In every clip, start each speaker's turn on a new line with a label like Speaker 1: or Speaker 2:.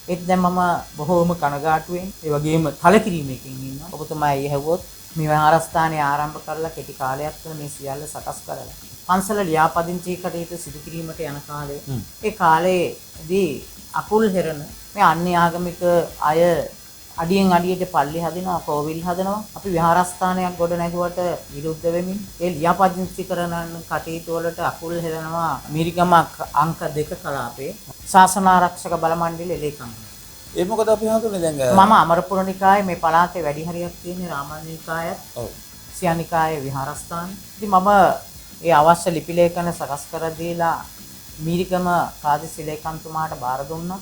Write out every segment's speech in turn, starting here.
Speaker 1: ඒත් දැන් මම බොහෝම කනගාටුවෙන් ඒ වගේම කලකිරීමකින් ඉන්නවා. ඔබතුමා ඇහුවොත් මේ විහාරස්ථානය ආරම්භ කරලා කෙටි කාලයක් තුළ මේ සියල්ල සකස් කරලා පන්සල ලියාපදිංචි කටයුතු සිදු කිරීමට යන කාලේ ඒ කාලේදී අකුල් හෙරන මේ අන්‍ය ආගමික අය අඩියෙන් අඩියට පල්ලි හදනවා, කෝවිල් හදනවා. අපි විහාරස්ථානයක් ගොඩ නැගුවට විරුද්ධ වෙමින් ඒ ලියාපදිංචි කරන කටයුතු වලට අකුල් හෙලනවා මිරිගම අංක 2 කලාපයේ ශාසන ආරක්ෂක බල මණ්ඩලයේ ලේකම්.
Speaker 2: ඒ මොකද අපි හඳුන්නේ දැන්
Speaker 1: මම අමරපුර නිකායේ මේ පළාතේ වැඩි හරියක් තියෙන රාමඤ්ඤ නිකායත් ඔව් සියා නිකායේ විහාරස්ථාන. ඉතින් මම ඒ අවශ්‍ය ලිපි ලේඛන සකස් කර දීලා මිරිගම ප්‍රාදේශීය ලේකම්තුමාට බාර දුන්නා.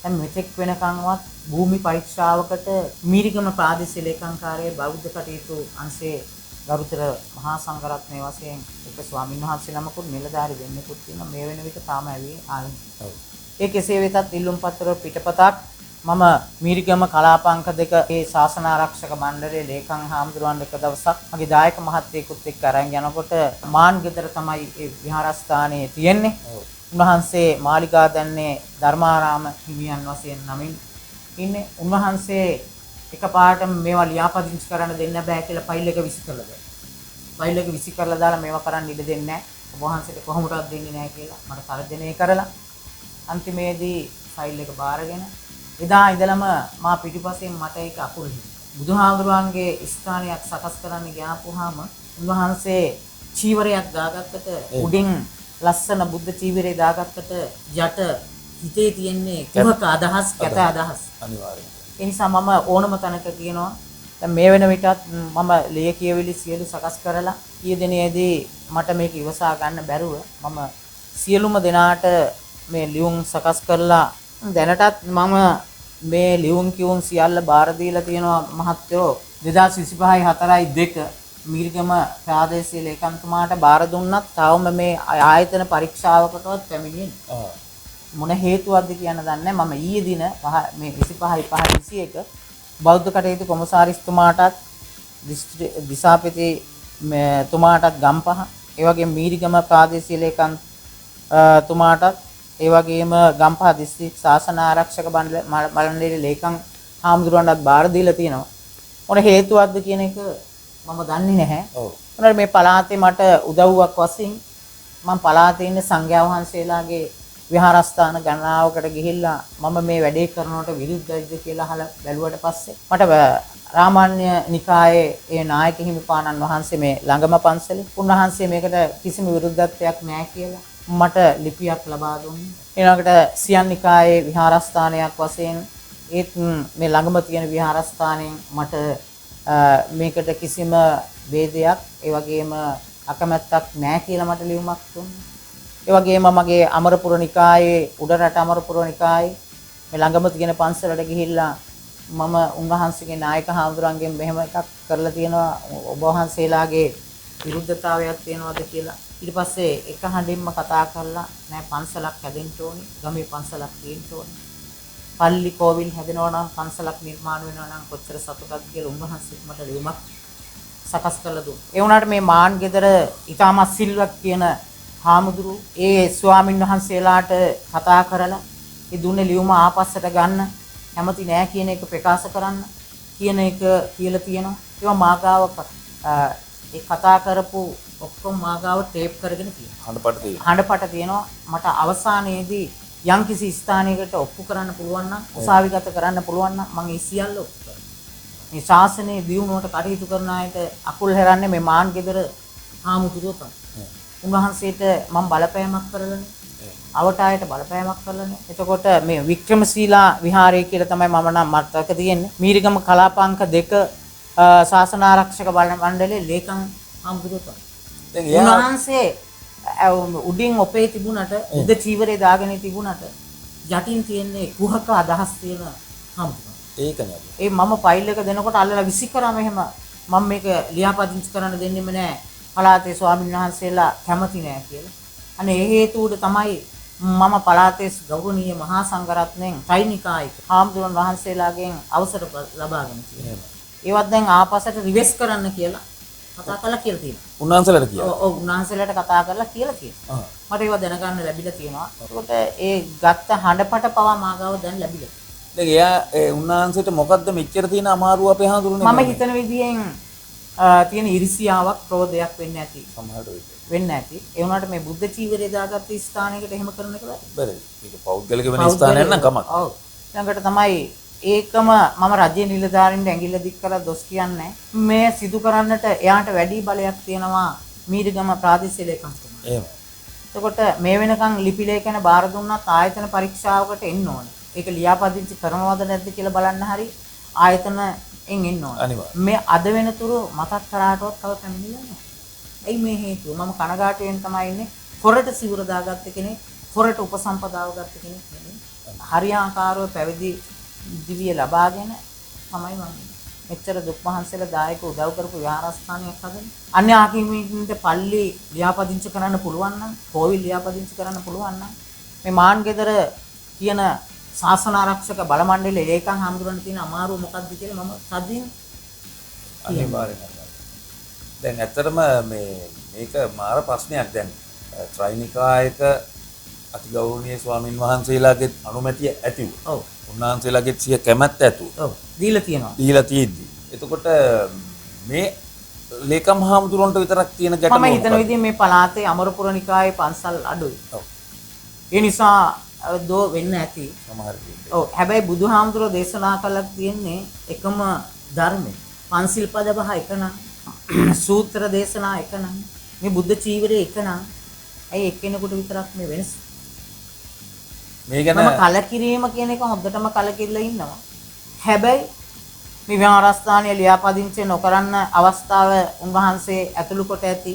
Speaker 1: දැන් මෙතෙක් වෙනකන්වත් භූමි පරීක්ෂාවකට මිරිගම ප්‍රාදේශීය ලේකම්කාරයේ බෞද්ධ කටයුතු අංශයේ ගරුතර මහා සංඝරත්නයේ වශයෙන් එක ස්වාමීන් වහන්සේ නමකුත් නිලධාරි වෙන්නෙකුත් තියෙනවා. මේ වෙන විට තාම ඇවි ආවේ. ඔව්. ඒ කෙසේ වෙතත් ඉල්ලුම් පත්‍ර පිටපතක් මම මිරිගම කලාපාංක 2 ඒ ශාසන ආරක්ෂක මණ්ඩලයේ ලේකම් හාමුදුරුවන් එක දවසක් මගේ දායක මහත්තයෙකුත් එක්ක අරන් යනකොට මාන් ගෙදර තමයි ඒ විහාරස්ථානයේ තියෙන්නේ. උන්වහන්සේ මාලිගා දැන්නේ ධර්මාරාම හිමියන් වශයෙන් නමින් ඉන්නේ. උන්වහන්සේ එකපාරටම මේවා ලියාපදිංචි කරන්න දෙන්න බෑ කියලා ෆයිල් එක විසි කළා දැන්. ෆයිල් එක විසි කරලා දාලා මේවා කරන්න ඉඩ දෙන්නේ නැහැ. ඔබ වහන්සේට කොහොමදවත් දෙන්නේ නැහැ කියලා මට තර්ජනය කරලා අන්තිමේදී ෆයිල් එක බාරගෙන එදා ඉඳලම මා පිටිපස්සෙන් මට ඒක අකුල් බුදුහාමුදුරුවන්ගේ ස්ථානයක් සකස් කරන්න ගියාපුවාම උන්වහන්සේ චීවරයක් දාගත්තට උඩින් ලස්සන බුද්ධ චීවරය දාගත්තට යට හිතේ තියෙන්නේ කුහක අදහස් කැත අදහස්
Speaker 2: අනිවාර්යයෙන්.
Speaker 1: ඒ නිසා මම ඕනම තැනක කියනවා දැන් මේ වෙන විටත් මම ලේ කියවිලි සියලු සකස් කරලා ඊයේ දිනේදී මට මේක ඉවසා ගන්න බැරුව මම සියලුම දෙනාට මේ ලියුම් සකස් කරලා දැනටත් මම මේ ලියුම් කියුම් සියල්ල බාර දීලා තියෙනවා මහත්තයෝ 2025 4/2 මිරිගම ප්‍රාදේශීය ලේකම්තුමාට බාර දුන්නත් තවම මේ ආයතන පරීක්ෂාවකටවත් පැමිණෙන්නේ මොන හේතුවක්ද කියන දන්නේ මම ඊයේ දින මේ 25/5/21 බෞද්ධ කටයුතු කොමසාරිස්තුමාටත් දිසාපති තුමාටත් ගම්පහ ඒ වගේම මිරිගම ප්‍රාදේශීය ලේකම් තුමාටත් ඒ වගේම ගම්පහ දිස්ත්‍රික් ශාසන ආරක්ෂක මණ්ඩලයේ ලේකම් හාමුදුරුවන්ටත් බාර දීලා තියෙනවා. මොන හේතුවක්ද කියන එක මම දන්නේ නැහැ. ඔව්. මොනවාද මේ පළාතේ මට උදව්වක් වශයෙන් මම පළාතේ ඉන්න සංඝයා වහන්සේලාගේ විහාරස්ථාන ගණනාවකට ගිහිල්ලා මම මේ වැඩේ කරනවට විරුද්ධයිද කියලා අහලා බැලුවට පස්සේ මට රාමඤ්ඤ නිකායේ ඒ නායක හිමිපාණන් වහන්සේ මේ ළඟම පන්සලේ උන්වහන්සේ මේකට කිසිම විරුද්ධත්වයක් නැහැ කියලා මට ලිපියක් ලබා දුන්නේ. ඊළඟට සියන් නිකායේ විහාරස්ථානයක් වශයෙන් ඒත් මේ ළඟම තියෙන විහාරස්ථානයෙන් මට මේකට කිසිම ભેදයක් ඒ වගේම අකමැත්තක් නැහැ කියලා මට ලියුමක් දුන්නා. ඒ වගේම මගේ අමරපුර නිකායේ උඩරට අමරපුර නිකායේ මේ ළඟම තියෙන පන්සලට ගිහිල්ලා මම උන්වහන්සේගේ නායක හාමුදුරන්ගෙන් මෙහෙම එකක් කරලා තියෙනවා ඔබ වහන්සේලාගේ විරුද්ධතාවයක් තියෙනවද කියලා. ඊට පස්සේ එක හඬින්ම කතා කරලා නෑ පන්සලක් හැදෙන්න ඕනේ, ගමේ පන්සලක් තියෙන්න ඕනේ. පල්ලි කෝවිල් හැදෙනවා නම් පන්සලක් නිර්මාණය වෙනවා නම් කොච්චර සතුටක්ද කියලා උන්වහන්සේත් මට ලියුමක් සකස් කරලා දුන්නා. ඒ වුණාට මේ මාන් ගෙදර ඊටමත් සිල්වත් කියන හාමුදුරු ඒ ස්වාමින් වහන්සේලාට කතා කරලා ඒ දුන්නේ ලියුම ආපස්සට ගන්න කැමති නෑ කියන එක ප්‍රකාශ කරන්න කියන එක කියලා තියෙනවා. ඒවා මාගාව ඒ කතා කරපු ඔක්කොම මාගාව ටේප් කරගෙන තියෙනවා. හඬපට තියෙනවා. මට අවසානයේදී යම්කිසි ස්ථානයකට ඔප්පු කරන්න පුළුවන් නම් උසාවිගත කරන්න පුළුවන් නම් මම ඒ සියල්ල ඔප්පු කරනවා. මේ ශාසනයේ දියුණුවට කටයුතු කරන අයට අකුල් හැරන්නේ මේ මාන් ගෙදර හාමුදුරුවෝ තමයි. උන්වහන්සේට මම බලපෑමක් කරලානේ. අවට ආයට බලපෑමක් කරලානේ. එතකොට මේ වික්‍රමශීලා විහාරය කියලා තමයි මම නම් මතක තියෙන්නේ. මීරිගම කලාපාංක 2 ශාසන ආරක්ෂක මණ්ඩලයේ ලේකම් හාමුදුරුවෝ තමයි. උන්වහන්සේ උඩින් ඔපේ තිබුණට උද චීවරේ දාගෙන තිබුණට යටින් තියෙන්නේ කුහක අදහස් තියෙන හාමුදුරුවෝ.
Speaker 2: ඒකනේ.
Speaker 1: ඒ මම ෆයිල් එක දෙනකොට අල්ලලා විසි කරාම එහෙම මම මේක ලියාපදිංචි කරන්න දෙන්නෙම නැහැ. පළාතේ ස්වාමීන් වහන්සේලා කැමති නෑ කියලා. අනේ ඒ හේතුවට තමයි මම පළාතේ ගෞරවනීය මහා සංඝරත්නයෙන් සෛනිකායික හාමුදුරන් වහන්සේලාගෙන් අවසර ලබාගෙන තියෙනවා. ඒවත් දැන් ආපස්සට රිවර්ස් කරන්න කියලා කතා කරලා කියලා තියෙනවා.
Speaker 2: උන්වහන්සේලාට කියලා.
Speaker 1: ඔව් උන්වහන්සේලාට කතා කරලා කියලා තියෙනවා. මට ඒවා දැනගන්න ලැබිලා තියෙනවා. ඒකට ඒ ගත්ත හඬපට පවා මාගාව දැන් ලැබිලා.
Speaker 2: දැන් එයා උන්වහන්සේට මොකද්ද මෙච්චර තියෙන අමාරුව අපේ හඳුරුනේ?
Speaker 1: මම හිතන විදියෙන් තියෙන ඉරිසියාවක් ක්‍රෝධයක් වෙන්න ඇති.
Speaker 2: සමහරට
Speaker 1: වෙන්න ඇති. ඒ වුණාට මේ බුද්ධ චීවරය දාගත්ත ස්ථානයකට එහෙම කරන එක
Speaker 2: බැරි. ඒක පෞද්ගලික වෙන ස්ථානයක් නම් කමක්.
Speaker 1: ඔව්. ඊළඟට තමයි ඒකම මම රජයේ නිලධාරීන්ට ඇඟිල්ල දික් කරලා දොස් කියන්නේ මේ සිදු කරන්නට එයාට වැඩි බලයක් තියෙනවා මීරිගම ප්‍රාදේශීය ලේකම්තුමා.
Speaker 2: එහෙම.
Speaker 1: එතකොට මේ වෙනකන් ලිපි ලේඛන බාර දුන්නත් ආයතන පරීක්ෂාවකට එන්න ඕනේ. ඒක ලියාපදිංචි කරනවද නැද්ද කියලා බලන්න හරි ආයතන එන්න ඕනේ.
Speaker 2: අනිවාර්යයෙන්.
Speaker 1: මේ අද වෙනතුරු මතක් කරාටවත් තව පැමිණිලා නැහැ. එයි මේ හේතුව මම කනගාටුවෙන් තමයි ඉන්නේ. පොරට සිවුර දාගත්ත කෙනෙක්, පොරට උපසම්පදාව ගත්ත කෙනෙක් නෙමෙයි. හරියාකාරව පැවිදි දිවිය ලබාගෙන තමයි මම මෙච්චර දුක් මහන්සියලා දායක උදව් කරපු විහාරස්ථානයක් හදන්නේ. අන්‍ය ආගමිකයින්ට පල්ලි ලියාපදිංචි කරන්න පුළුවන් නම්, කෝවිල් ලියාපදිංචි කරන්න පුළුවන් නම් මේ මාන්ගෙදර කියන ශාසන ආරක්ෂක බල මණ්ඩලයේ ඒකන් හඳුනන තියෙන අමාරුව මොකක්ද කියලා මම සදින්
Speaker 2: අනිවාර්යයෙන්. දැන් ඇත්තටම මේක මාර ප්‍රශ්නයක්. දැන් ත්‍රිනිකායක අතිගෞරවනීය ස්වාමින් වහන්සේලාගේ අනුමැතිය ඇතිව.
Speaker 1: ඔව්.
Speaker 2: උන්වහන්සේලාගේ සිය කැමැත්ත ඇතුව.
Speaker 1: ඔව්. දීලා තියෙනවා.
Speaker 2: දීලා තියෙද්දි. එතකොට මේ ලේකම් හාමුදුරන්ට විතරක් තියෙන ගැටලුව
Speaker 1: මම හිතන විදිහේ මේ පළාතේ අමරපුර නිකායේ පන්සල් අඩුයි.
Speaker 2: ඔව්.
Speaker 1: ඒ නිසා දෝ වෙන්න ඇති.
Speaker 2: සමහර
Speaker 1: ඔව්. හැබැයි බුදුහාමුදුරෝ දේශනා කළා තියෙන්නේ එකම ධර්මය. පන්සිල් පද පහ එකනම් සූත්‍ර දේශනා එකනම් මේ බුද්ධ චීවරය එකනම් ඇයි එක්කෙනෙකුට විතරක් මේ වෙනස?
Speaker 2: මේ ගැන
Speaker 1: මම කලකිරීම කියන එක හොද්දටම කලකිරලා ඉන්නවා. හැබැයි මේ විහාරස්ථානයේ ලියාපදිංචි නොකරන්න අවස්ථාව උන්වහන්සේ ඇතුළු කොට ඇති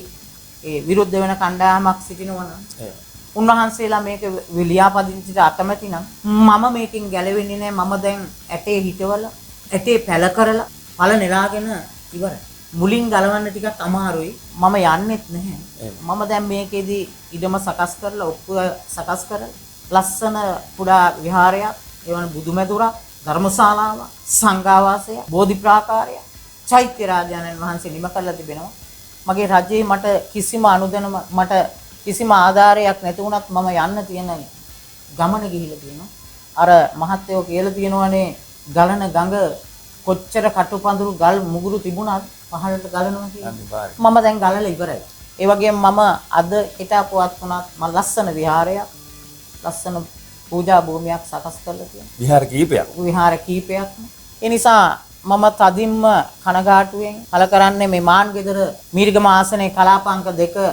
Speaker 1: ඒ විරුද්ධ වෙන කණ්ඩායමක් සිටිනවා නම් උන්වහන්සේලා මේක ලියාපදිංචිට අකමැති නම් මම මේකෙන් ගැලවෙන්නේ නැහැ. මම දැන් ඇටේ හිටවල ඇටේ පැල කරලා පළ නෙලාගෙන ඉවරයි. මුලින් ගලවන්න ටිකක් අමාරුයි. මම යන්නෙත් නැහැ. මම දැන් මේකෙදි ඉඩම සකස් කරලා ඔක්කොම සකස් කරලා ලස්සන කුඩා විහාරයක්, එවන බුදුමැදුරක්, ධර්මශාලාවක්, සංඝාවාසය, බෝධි ප්‍රාකාරය, චෛත්‍ය රාජානන් වහන්සේ නිම කරලා තිබෙනවා. මගේ රජයේ මට කිසිම අනුදැනුම මට කිසිම ආධාරයක් නැති වුණත් මම යන්න තියෙන ගමන ගිහිල්ලා තියෙනවා. අර මහත්තයෝ කියලා තියෙනවානේ ගලන ගඟ කොච්චර කටුපඳුරු ගල් මුගුරු තිබුණත් පහළට ගලනවා කියලා. මම දැන් ගලලා ඉවරයි. ඒ වගේම මම අද හිටපුවත් වුණත් මම ලස්සන විහාරයක්, ලස්සන පූජා භූමියක් සකස් කරලා තියෙනවා.
Speaker 2: විහාර කීපයක්.
Speaker 1: විහාර කීපයක්. ඒ නිසා මම තදින්ම කනගාටුවෙන් කල කරන්නේ මේ මාන්ගෙදර මීරිගම ආසනයේ කලාපංක 2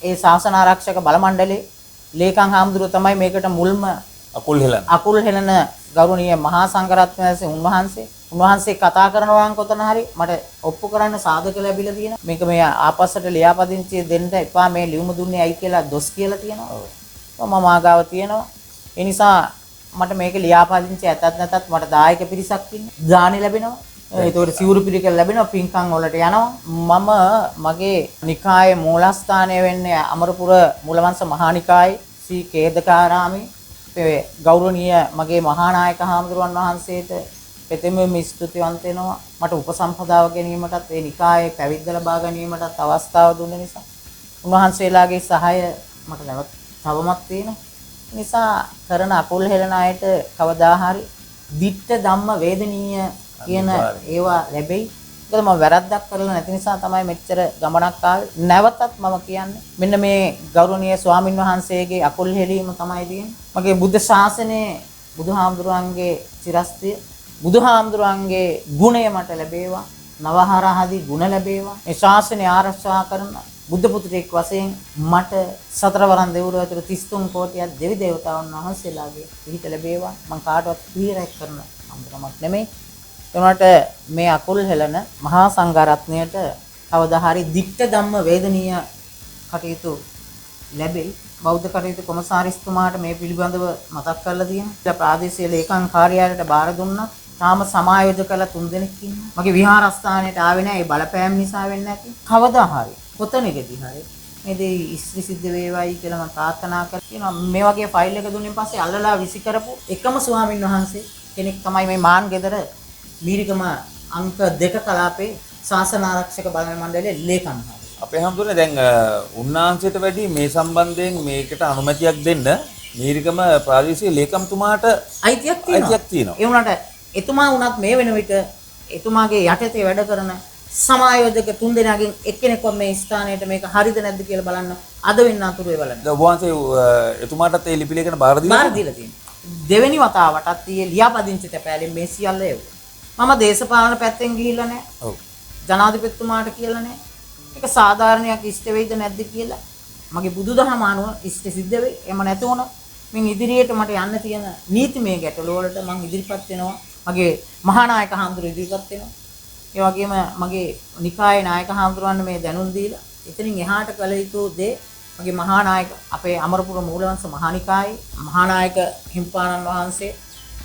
Speaker 1: ඒ ශාසන ආරක්ෂක බල මණ්ඩලයේ ලේකම් හාමුදුරුවෝ තමයි මේකට මුල්ම අකුල් හෙලන ගෞරවනීය මහා සංඝරත්නයේ උන්වහන්සේ කතා කරනවා නම් කොතන හරි මට ඔප්පු කරන්න සාධක ලැබිලා තියෙනවා. මේක මේ ආපස්සට ලියාපදිංචි දෙන්න එපා මේ ලියුම දුන්නේ ඇයි කියලා දොස් කියලා තියෙනවා. මම ආගාව තියෙනවා. ඒ නිසා මට මේක ලියාපදිංචි ඇතත් නැතත් මට දායක පිරිසක් ඉන්නේ. දානි ලැබෙනවා. ඒතකොට සිවුරු පිළිකල ලැබෙනවා, පින්කම් වලට යනවා. මම මගේ නිකායේ මූලස්ථානය වෙන්නේ අමරපුර මූලවංශ මහා නිකායේ ශ්‍රී කේදකාරාමේ ගෞරවනීය මගේ මහානායක හාමුදුරුවන් වහන්සේට පෙතෙමෙම ස්තුතිවන්ත වෙනවා. මට උපසම්පදාව ගැනීමටත් ඒ නිකායේ පැවිද්ද ලබා ගැනීමටත් අවස්ථාව දුන්න නිසා උන්වහන්සේලාගේ සහාය මට නැවත තවමත් තියෙනවා. නිසා කරන අකුල් හෙලන අයට කවදා හරි ditta ධම්ම වේදනීය කියන ඒවා ලැබෙයි. ඒකද මම වැරද්දක් කරලා නැති නිසා තමයි මෙච්චර ගමනක් ආවේ. නැවතත් මම කියන්නේ මෙන්න මේ ගෞරවනීය ස්වාමින් වහන්සේගේ අකුල් හෙලීම තමයි තියෙන්නේ. මගේ බුද්ධ ශාසනයේ බුදුහාමුදුරන්ගේ චිරස්තිය බුදුහාමුදුරන්ගේ ගුණය මට ලැබේවා. නවහරහදී ගුණ ලැබේවා. මේ ශාසනය ආරක්ෂා කරන බුද්ධ පුත්‍රයෙක් වශයෙන් මට සතරවරන් දෙවිවරු ඇතුළු 33 කෝටියක් දෙවි දේවතාවුන් වහන්සේලාගේ පිහිට ලැබේවා. මම කාටවත් පිළිරැක් කරන අම්බරමක් නෙමෙයි. එනකොට මේ අකුල් හෙලන මහා සංඝරත්නයට කවදා හරි ditta ධම්ම වේදනීය කටයුතු ලැබෙයි. බෞද්ධ කටයුතු කොමසාරිස්තුමාට මේ පිළිබඳව මතක් කරලා තියෙනවා. ප්‍රාදේශීය ලේකම් කාර්යාලයට බාර දුන්නා. තාම සමායෝජකලා 3 දෙනෙක් ඉන්නවා. මගේ විහාරස්ථානයට ආවේ නැහැ. ඒ බලපෑම් නිසා වෙන්නේ නැති. කවදා හරි කොතනකදී හරි මේ දේ ඉස්ත්‍රි සිද්ධ වේවයි කියලා මම ප්‍රාර්ථනා කරනවා. මේ වගේ ෆයිල් එක දුන්නින් පස්සේ අල්ලලා විසි කරපු එකම ස්වාමින් වහන්සේ කෙනෙක් තමයි මේ මාන් ගෙදර මීරිගම අංක 2 කලාපේ ශාසන ආරක්ෂක බලන මණ්ඩලයේ ලේකම්
Speaker 2: අපේ හැමතුනේ දැන් උන්නාන්සයට වැඩි මේ සම්බන්ධයෙන් මේකට අනුමැතියක් දෙන්න මීරිගම ප්‍රාදේශීය ලේකම්තුමාට
Speaker 1: අයිතියක්
Speaker 2: තියෙනවා.
Speaker 1: ඒ වුණාට එතුමා වුණත් මේ වෙන විට එතුමාගේ යටතේ වැඩ කරන සමායෝජක තුන්දෙනාගෙන් එක්කෙනෙක්ව මේ ස්ථානයට මේක හරිද නැද්ද කියලා බලන්න අද වෙන්න අතුරු ඒ බලන්න.
Speaker 2: දැන් ඔබ වහන්සේ එතුමාටත් ඒ ලිපි ලේඛන බාර දීලා
Speaker 1: තියෙනවා. දෙවෙනි වතාවටත් ඊයේ ලියාපදිංචි තැපෑලෙන් මේ සියල්ල එවුවා. මම දේශපාලන පැත්තෙන් ගිහිල්ලා නැහැ.
Speaker 2: ඔව්.
Speaker 1: ජනාධිපතිතුමාට කියලා නැහැ. ඒක සාධාරණයක් ඉෂ්ට වෙයිද නැද්ද කියලා. මගේ බුදුදහම අනුව ඉෂ්ට සිද්ධ වෙයි. එහෙම නැති වුණොත් මින් ඉදිරියට මට යන්න තියෙන නීතිමය ගැටලු වලට මම ඉදිරිපත් වෙනවා. මගේ මහා නායක හාමුදුරුවෝ ඉදිරිපත් වෙනවා. ඒ වගේම මගේ නිකායේ නායක හාමුදුරුවන්ට මේ දැනුම් දීලා එතනින් එහාට කළ යුතු දේ මගේ මහා නායක අපේ අමරපුර මූලවංශ මහානිකායේ මහා නායක හිම්පාණන් වහන්සේ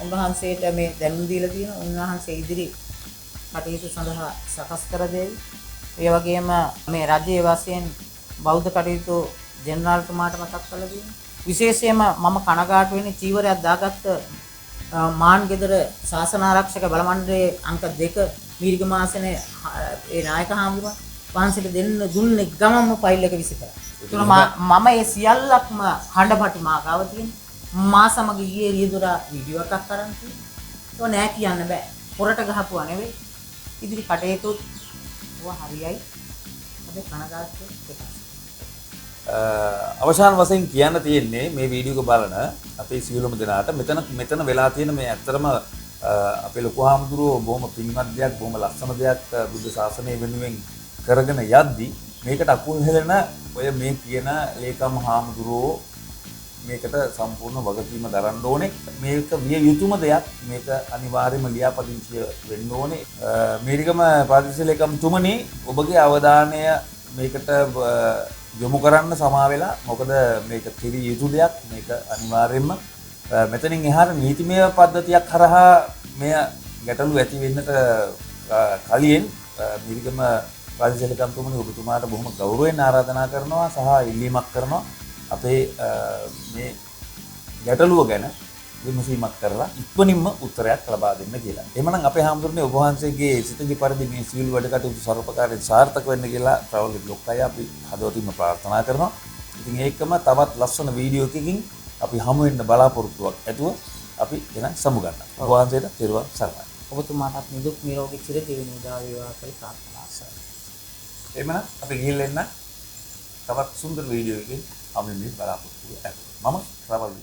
Speaker 1: උන්වහන්සේට මේ දැනුම් දීලා තියෙනවා. උන්වහන්සේ ඉදිරි කටයුතු සඳහා සකස් කර දෙයි. ඒ වගේම මේ රජයේ වශයෙන් බෞද්ධ කටයුතු ජෙනරාල්තුමාට මතක් කරලා දෙනවා. විශේෂයෙන්ම මම කනගාටු වෙන්නේ චීවරයක් දාගත්ත මාන් ගෙදර ශාසන ආරක්ෂක බල මණ්ඩලයේ අංක 2 මීරිගම ආසනේ ඒ නායක හාමුදුරුවෝ වහන්සේට දෙන්න දුන්නේ ගමම්ම ෆයිල් එක විසිකලා. ඒතර මම ඒ සියල්ලක්ම හඬපටි මාගාව තියෙන මා සමග ගියේ රියදුරා වීඩියෝ එකක් කරන් තියෙනවා. ඒක නෑ කියන්න බෑ. පොරට ගහපුවා නෙවෙයි. ඉදිරි කටයුතු හරියයි. අපි කනගාටු වෙනවා.
Speaker 2: අවසාන වශයෙන් කියන්න තියෙන්නේ මේ වීඩියෝ එක බලන අපේ සියලුම දෙනාට මෙතන වෙලා තියෙන මේ ඇත්තටම අපේ ලොකු හාමුදුරුවෝ බොහොම පින්වත් දෙයක් බොහොම ලස්සන දෙයක් බුද්ධ ශාසනය වෙනුවෙන් කරගෙන යද්දි මේකට අකුල් හෙලන ඔය මේ කියන ලේකම් හාමුදුරුවෝ මේකට සම්පූර්ණ වගකීම දරන්න ඕනේ. මේක විය යුතුම දෙයක්. මේක අනිවාර්යයෙන්ම ලියාපදිංචි වෙන්න ඕනේ. මීරිගම ප්‍රාදේශීය ලේකම්තුමනි ඔබගේ අවධානය මේකට යොමු කරන්න සමා වෙලා. මොකද මේක කිරි යුතු දෙයක්. මේක අනිවාර්යයෙන්ම මෙතනින් එහාට නීතිමය පද්ධතියක් හරහා මෙය ගැටලු ඇති වෙන්නට කලින් මීරිගම ප්‍රාදේශීය ලේකම්තුමනි ඔබතුමාට බොහොම ගෞරවයෙන් ආරාධනා කරනවා සහ ඉල්ලීමක් කරනවා. අපේ මේ ගැටලුව ගැන විමසීමක් කරලා ඉක්මනින්ම උත්තරයක් ලබා දෙන්න කියලා. එහෙමනම් අපේ හාමුදුරනේ ඔබ වහන්සේගේ සිතේ පරිදි මේ සීල් වැඩ කටයුතු සර්වපකාරයෙන් සාර්ථක වෙන්න කියලා ට්‍රැවල් බ්ලොග් අය අපි හදවතින්ම ප්‍රාර්ථනා කරනවා. ඉතින් ඒකම තවත් ලස්සන වීඩියෝ එකකින් අපි හමු වෙන්න බලාපොරොත්තුවක් ඇතුව අපි එන සමු ගන්නවා. ඔබ වහන්සේට පෙරවන් සරණයි.
Speaker 1: ඔබතුමාටත් නිදුක් නිරෝගී චිරජීවනයේ උදා වේවා කියලා ප්‍රාර්ථනා කරනවා.
Speaker 2: එහෙමනම් අපි ගිහින් එන්න තවත් සුන්දර වීඩියෝ එකකින් හමු වෙන්න බලාපොරොත්තු වෙනවා. මම ට්‍රැවල්